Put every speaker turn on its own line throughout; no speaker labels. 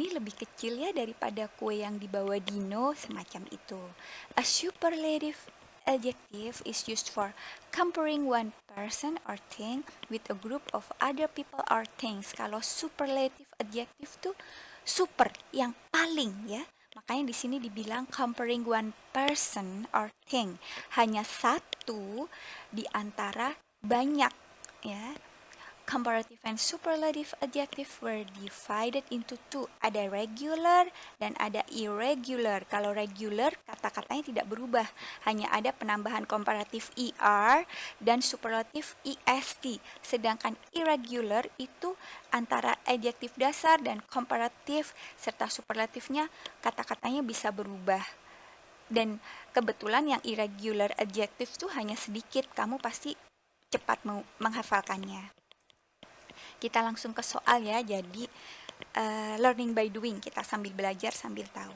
ini lebih kecil ya daripada kue yang dibawa Dino, semacam itu. A superlative adjective is used for comparing one person or thing with a group of other people or things. Kalau superlative adjective tuh super, yang paling ya. Makanya di sini dibilang comparing one person or thing, hanya satu di antara banyak ya. Comparative and superlative adjective were divided into two. Ada regular dan ada irregular. Kalau regular, kata-katanya tidak berubah. Hanya ada penambahan komparatif er dan superlatif est. Sedangkan irregular itu antara adjektif dasar dan komparatif serta superlatifnya kata-katanya bisa berubah. Dan kebetulan yang irregular adjective itu hanya sedikit. Kamu pasti cepat menghafalkannya. Kita langsung ke soal ya, jadi learning by doing, kita sambil belajar sambil tahu.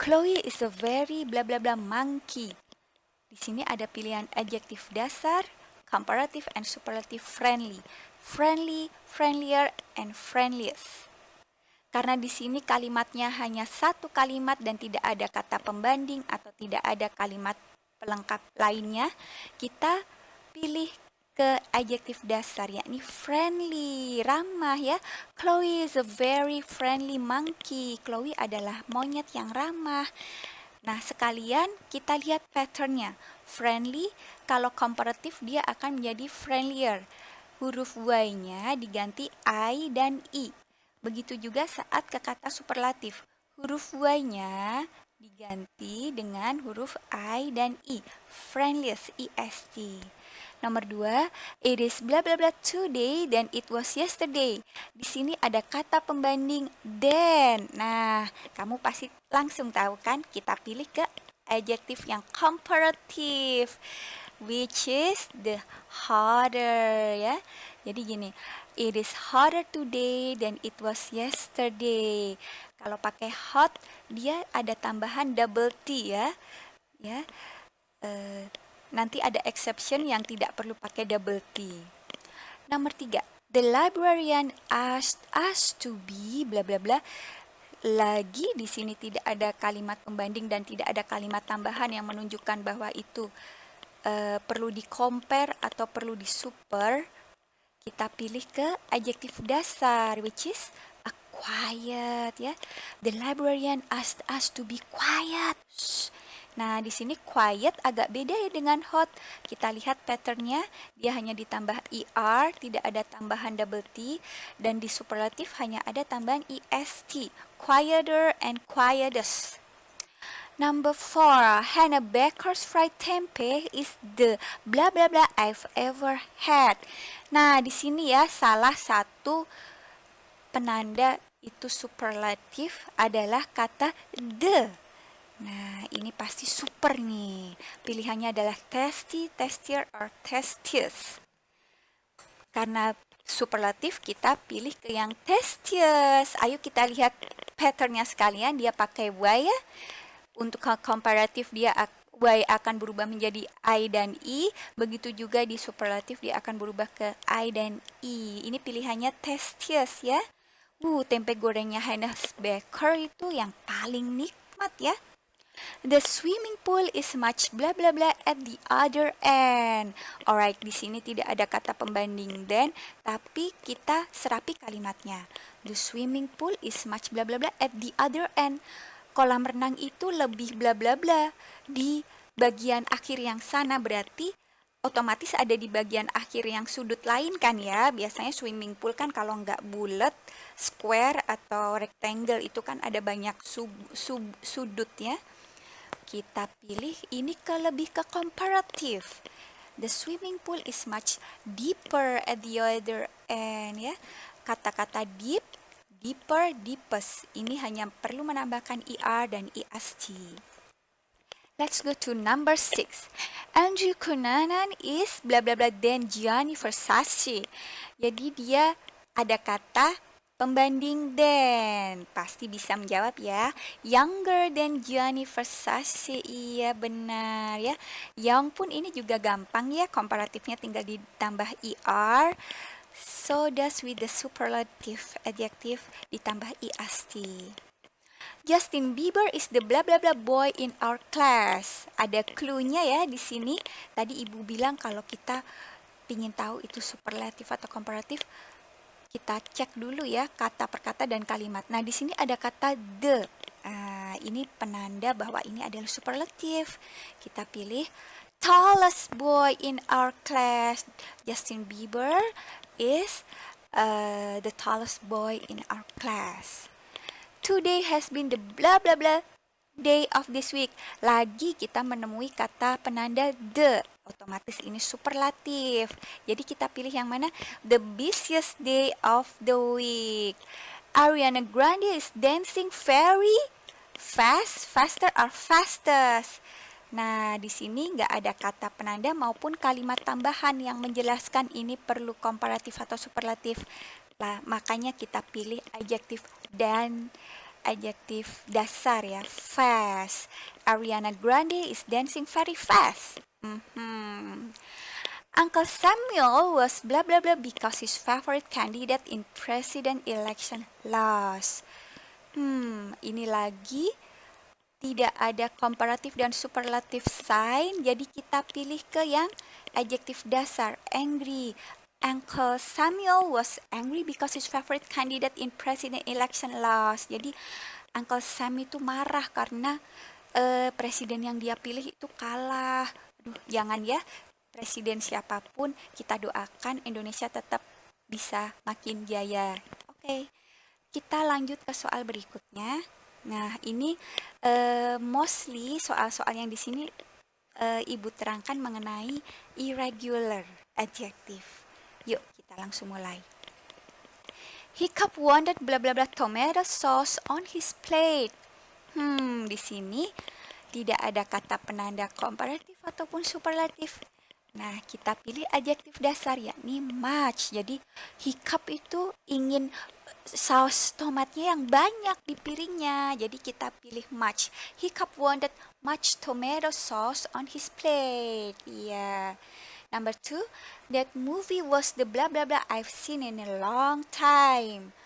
Chloe is a very bla bla bla monkey. Di sini ada pilihan adjektif dasar, comparative and superlative friendly. Friendly, friendlier, and friendliest. Karena di sini kalimatnya hanya satu kalimat dan tidak ada kata pembanding atau tidak ada kalimat pelengkap lainnya, kita pilih ke adjektif dasar, yakni friendly, ramah ya. Chloe is a very friendly monkey. Chloe adalah monyet yang ramah. Nah, sekalian kita lihat patternnya. Friendly, kalau komparatif dia akan menjadi friendlier. Huruf Y-nya diganti I dan I. Begitu juga saat ke kata superlatif. Huruf Y-nya diganti dengan huruf I dan I. Friendliest, est. Nomor 2, it is bla bla bla today dan it was yesterday. Di sini ada kata pembanding then. Nah, kamu pasti langsung tahu kan? Kita pilih ke adjektif yang comparative, which is the harder ya. Jadi gini, it is harder today than it was yesterday. Kalau pakai hot, dia ada tambahan double T ya. Ya. Nanti ada exception yang tidak perlu pakai double T. Nomor 3, the librarian asked us to be bla bla bla. Lagi di sini tidak ada kalimat pembanding dan tidak ada kalimat tambahan yang menunjukkan bahwa itu perlu di-compare atau perlu di-super. Kita pilih ke adjektif dasar, which is a quiet ya. The librarian asked us to be quiet. Nah, di sini quiet agak beda ya dengan hot. Kita lihat patternnya, dia hanya ditambah er, tidak ada tambahan double T, dan di superlatif hanya ada tambahan est. Quieter and quietest. Number 4, Hannah Baker's fried tempeh is the bla bla bla I've ever had. Nah, di sini ya salah satu penanda itu superlatif adalah kata the. Nah, ini pasti super nih. Pilihannya adalah tasty, tastier, or tastiest. Karena superlatif, kita pilih ke yang tastiest. Ayo kita lihat patternnya sekalian. Dia pakai Y ya. Untuk komparatif dia Y akan berubah menjadi I dan I. Begitu juga di superlatif dia akan berubah ke I dan I. Ini pilihannya tastiest ya. Tempe gorengnya Hannah Baker itu yang paling nikmat ya. The swimming pool is much bla bla bla at the other end. Alright, di sini tidak ada kata pembanding then, tapi kita serapi kalimatnya. The swimming pool is much bla bla bla at the other end. Kolam renang itu lebih bla bla bla di bagian akhir yang sana, berarti otomatis ada di bagian akhir yang sudut lain kan ya. Biasanya swimming pool kan kalau nggak bulat, square atau rectangle itu kan ada banyak sudutnya. Kita pilih ini lebih ke comparative. The swimming pool is much deeper at the other end ya. Kata-kata deep, deeper, deepest. Ini hanya perlu menambahkan er dan est. Let's go to number 6. Andrew Cunanan is bla bla bla than Gianni Versace. Jadi dia ada kata pembanding then. Pasti bisa menjawab ya. Younger than Gianni Versace. Iya benar ya. Young pun ini juga gampang ya. Komparatifnya tinggal ditambah er. So does with the superlative adjective ditambah est. Justin Bieber is the blah blah blah boy in our class. Ada clue-nya ya di sini. Tadi Ibu bilang kalau kita ingin tahu itu superlatif atau komparatif, kita cek dulu ya kata per kata dan kalimat. Nah, di sini ada kata the. Ini penanda bahwa ini adalah superlatif. Kita pilih tallest boy in our class. Justin Bieber is the tallest boy in our class. Today has been the blah blah blah day of this week. Lagi kita menemui kata penanda the. Otomatis ini superlatif. Jadi kita pilih yang mana? The busiest day of the week. Ariana Grande is dancing very fast, faster or fastest. Nah, di sini nggak ada kata penanda maupun kalimat tambahan yang menjelaskan ini perlu komparatif atau superlatif. Lah, makanya kita pilih adjektif dan adjektif dasar ya, fast. Ariana Grande is dancing very fast. Uncle Samuel was blah blah blah because his favorite candidate in president election lost. Ini lagi tidak ada komparatif dan superlatif sign, jadi kita pilih ke yang adjektif dasar, angry. Uncle Samuel was angry because his favorite candidate in president election lost. Jadi Uncle Sam itu marah karena presiden yang dia pilih itu kalah. Aduh, jangan ya, presiden siapapun kita doakan Indonesia tetap bisa makin jaya. Oke, kita lanjut ke soal berikutnya. Nah, ini mostly soal-soal yang di sini Ibu terangkan mengenai irregular adjective. Yuk, kita langsung mulai. Hiccup wanted blah blah blah tomato sauce on his plate. Di sini tidak ada kata penanda komparatif ataupun superlatif. Nah, kita pilih adjektif dasar yakni much. Jadi, hiccup itu ingin saus tomatnya yang banyak di piringnya. Jadi, kita pilih much. Hiccup wanted much tomato sauce on his plate. Iya. Number 2, that movie was the blah blah blah I've seen in a long time.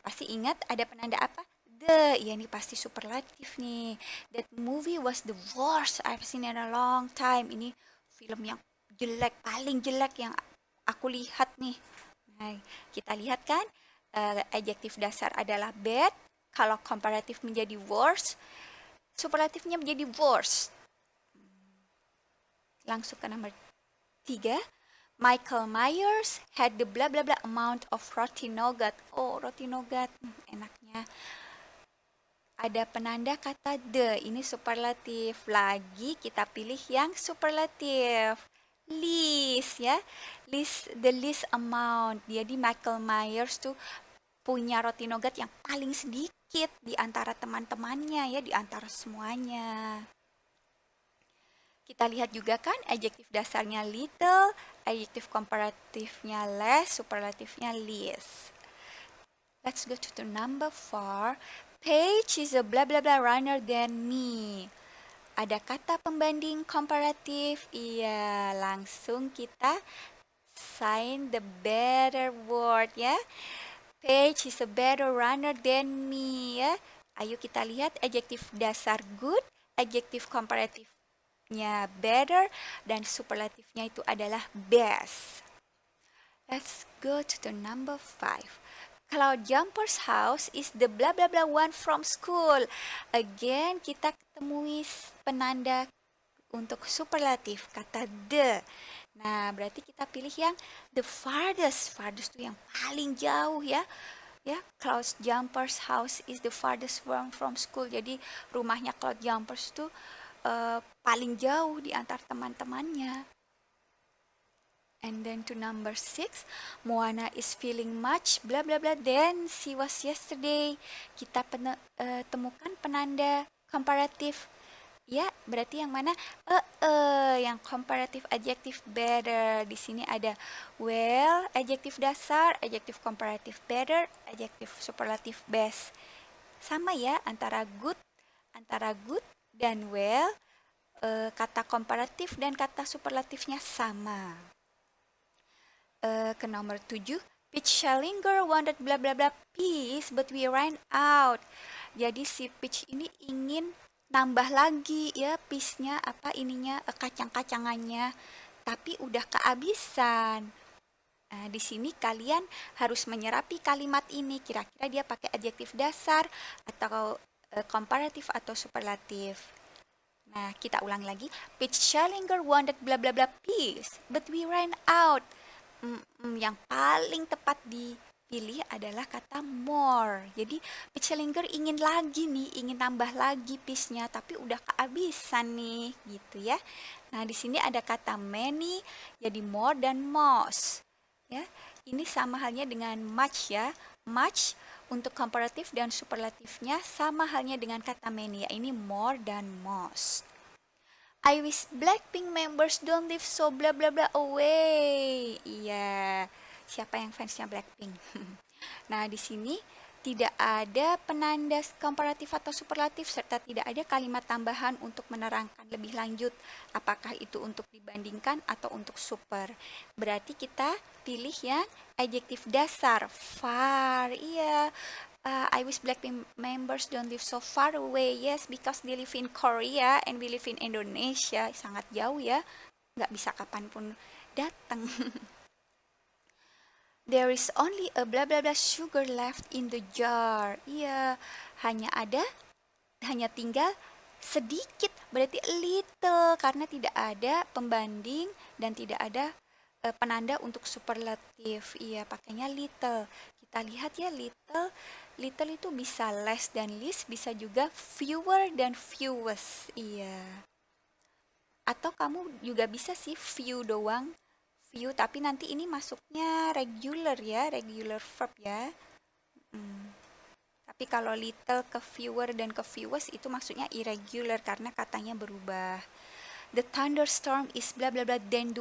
Pasti ingat ada penanda apa? The, ya ini pasti superlatif nih. That movie was the worst I've seen in a long time. Ini film yang jelek, paling jelek yang aku lihat nih. Nah, kita lihat kan, adjektif dasar adalah bad. Kalau komparatif menjadi worst, superlatifnya menjadi worst. Langsung ke nomor 3. Michael Myers had the blah blah blah amount of roti nougat. Oh, roti nougat, enaknya. Ada penanda kata the, ini superlatif. Lagi kita pilih yang superlatif. Least ya. The least amount. Jadi Michael Myers tuh punya roti nougat yang paling sedikit di antara teman-temannya ya, di antara semuanya. Kita lihat juga kan adjektif dasarnya little, adjektif komparatifnya less, superlatifnya least. Let's go to the number 4. Paige is a blah blah blah runner than me. Ada kata pembanding komparatif. Iya, langsung kita sign the better word ya. Paige is a better runner than me ya. Ayo kita lihat adjektif dasar good, adjektif komparatifnya better, dan superlatifnya itu adalah best. Let's go to the number 5. Cloud Jumper's house is the blah blah blah one from school. Again, kita ketemui penanda untuk superlatif, kata the. Nah, berarti kita pilih yang the farthest. Farthest itu yang paling jauh ya. Ya, Cloud Jumper's house is the farthest one from school. Jadi, rumahnya Cloud Jumpers itu paling jauh di antar teman-temannya. And then to number 6, Moana is feeling much blah blah blah than she was yesterday. Kita temukan penanda komparatif. Ya, berarti yang mana? Yang komparatif adjektif better. Di sini ada well, adjektif dasar, adjektif komparatif better, adjektif superlatif best. Sama ya, antara good dan well, kata komparatif dan kata superlatifnya sama. Ke nomor 7, Peach Schellinger wanted bla bla bla piece, but we ran out. Jadi si Peach ini ingin nambah lagi ya piece-nya apa ininya kacang-kacangannya, tapi udah kehabisan. Nah, di sini kalian harus menyerapi kalimat ini. Kira-kira dia pakai adjektif dasar atau komparatif atau superlatif. Nah, kita ulang lagi. Peach Schellinger wanted bla bla bla piece, but we ran out. Yang paling tepat dipilih adalah kata more. Jadi Peach Schellinger ingin lagi nih, ingin tambah lagi piece-nya, tapi udah kehabisan nih, gitu ya. Nah, di sini ada kata many, jadi more dan most. Ya, ini sama halnya dengan much ya. Much untuk komparatif dan superlatifnya sama halnya dengan kata many, ya ini more dan most. I wish Blackpink members don't live so bla bla bla away. Iya, siapa yang fansnya Blackpink? Nah, di sini tidak ada penanda komparatif atau superlatif serta tidak ada kalimat tambahan untuk menerangkan lebih lanjut apakah itu untuk dibandingkan atau untuk super. Berarti kita pilih yang adjektif dasar far. Iya. I wish Blackpink members don't live so far away. Yes, because they live in Korea and we live in Indonesia. Sangat jauh ya. Nggak bisa kapanpun datang. There is only a blah blah blah sugar left in the jar. Iya, hanya tinggal sedikit, berarti little karena tidak ada pembanding dan tidak ada penanda untuk superlatif. Iya, pakainya little. Kita lihat ya little. Little itu bisa less dan least, bisa juga fewer dan fewest. Iya. Atau kamu juga bisa sih few doang. Few, tapi nanti ini masuknya regular ya, regular verb ya. Tapi kalau little ke fewer dan ke fewest itu maksudnya irregular karena katanya berubah. The thunderstorm is bla bla bla then